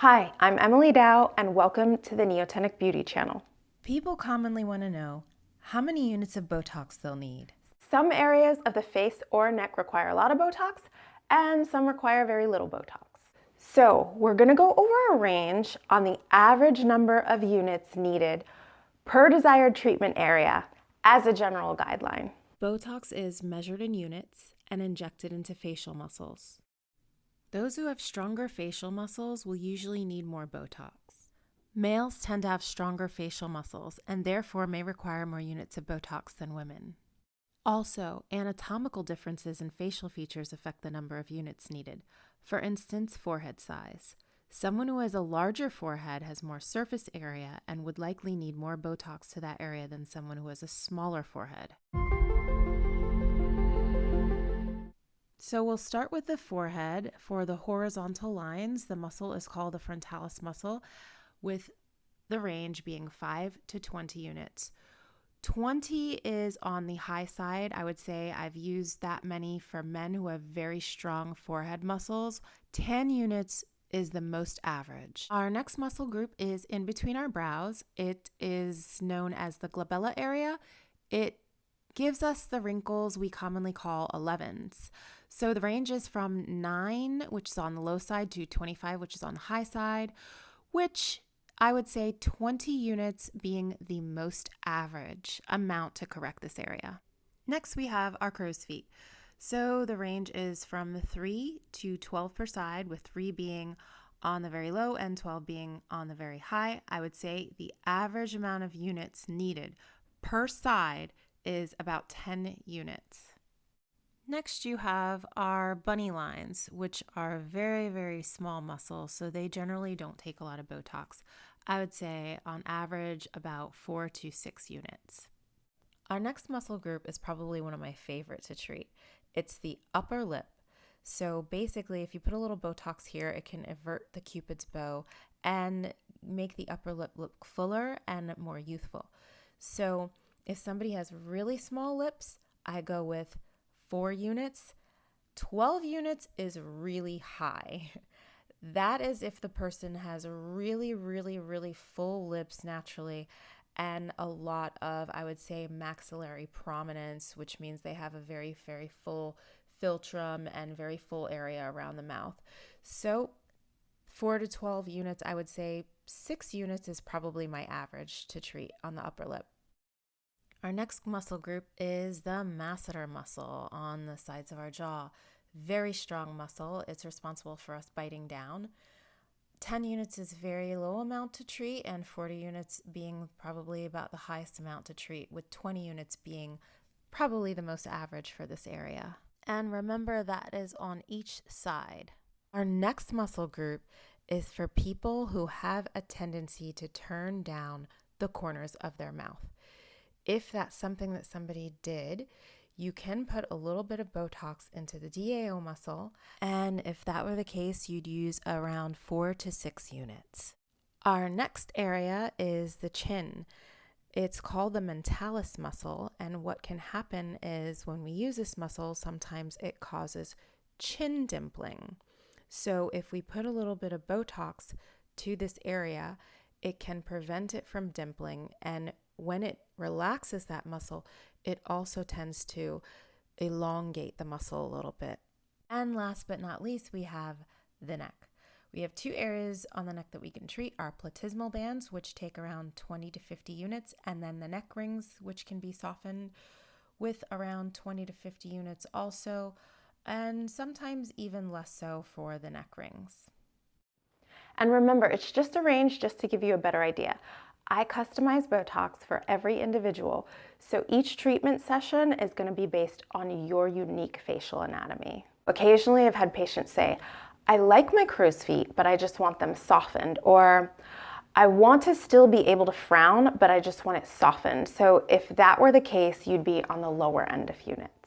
Hi, I'm Emily Dowe, and welcome to the Neotenic Beauty channel. People commonly want to know how many units of Botox they'll need. Some areas of the face or neck require a lot of Botox, and some require very little Botox. So we're going to go over a range on the average number of units needed per desired treatment area as a general guideline. Botox is measured in units and injected into facial muscles. Those who have stronger facial muscles will usually need more Botox. Males tend to have stronger facial muscles and therefore may require more units of Botox than women. Also, anatomical differences in facial features affect the number of units needed. For instance, forehead size. Someone who has a larger forehead has more surface area and would likely need more Botox to that area than someone who has a smaller forehead. So we'll start with the forehead. For the horizontal lines, the muscle is called the frontalis muscle, with the range being 5 to 20 units. 20 is on the high side. I would say I've used that many for men who have very strong forehead muscles. 10 units is the most average. Our next muscle group is in between our brows. It is known as the glabella area. It gives us the wrinkles we commonly call 11s. So the range is from 9, which is on the low side, to 25, which is on the high side, which I would say 20 units being the most average amount to correct this area. Next, we have our crow's feet. So the range is from 3 to 12 per side, with 3 being on the very low and 12 being on the very high. I would say the average amount of units needed per side is about 10 units. Next, you have our bunny lines, which are very, very small muscles, so they generally don't take a lot of Botox. I would say on average about 4 to 6 units. Our next muscle group is probably one of my favorite to treat. It's the upper lip. So basically, if you put a little Botox here, it can invert the Cupid's bow and make the upper lip look fuller and more youthful. So if somebody has really small lips, I go with 4 units. 12 units is really high. That is if the person has really, really, really full lips naturally and a lot of, I would say, maxillary prominence, which means they have a very, very full philtrum and very full area around the mouth. So 4 to 12 units, I would say 6 units is probably my average to treat on the upper lip. Our next muscle group is the masseter muscle on the sides of our jaw. Very strong muscle. It's responsible for us biting down. 10 units is very low amount to treat, and 40 units being probably about the highest amount to treat, with 20 units being probably the most average for this area. And remember, that is on each side. Our next muscle group is for people who have a tendency to turn down the corners of their mouth. If that's something that somebody did, you can put a little bit of Botox into the DAO muscle, and if that were the case, you'd use around 4 to 6 units. Our next area is the chin. It's called the Mentalis muscle, and what can happen is when we use this muscle, sometimes it causes chin dimpling. So if we put a little bit of Botox to this area, it can prevent it from dimpling, and when it relaxes that muscle, it also tends to elongate the muscle a little bit. And last but not least, we have the neck. We have 2 areas on the neck that we can treat: our platysmal bands, which take around 20 to 50 units, and then the neck rings, which can be softened with around 20 to 50 units also, and sometimes even less so for the neck rings. And remember, it's just a range just to give you a better idea. I customize Botox for every individual, so each treatment session is going to be based on your unique facial anatomy. Occasionally, I've had patients say, I like my crow's feet, but I just want them softened, or I want to still be able to frown, but I just want it softened. So if that were the case, you'd be on the lower end of units.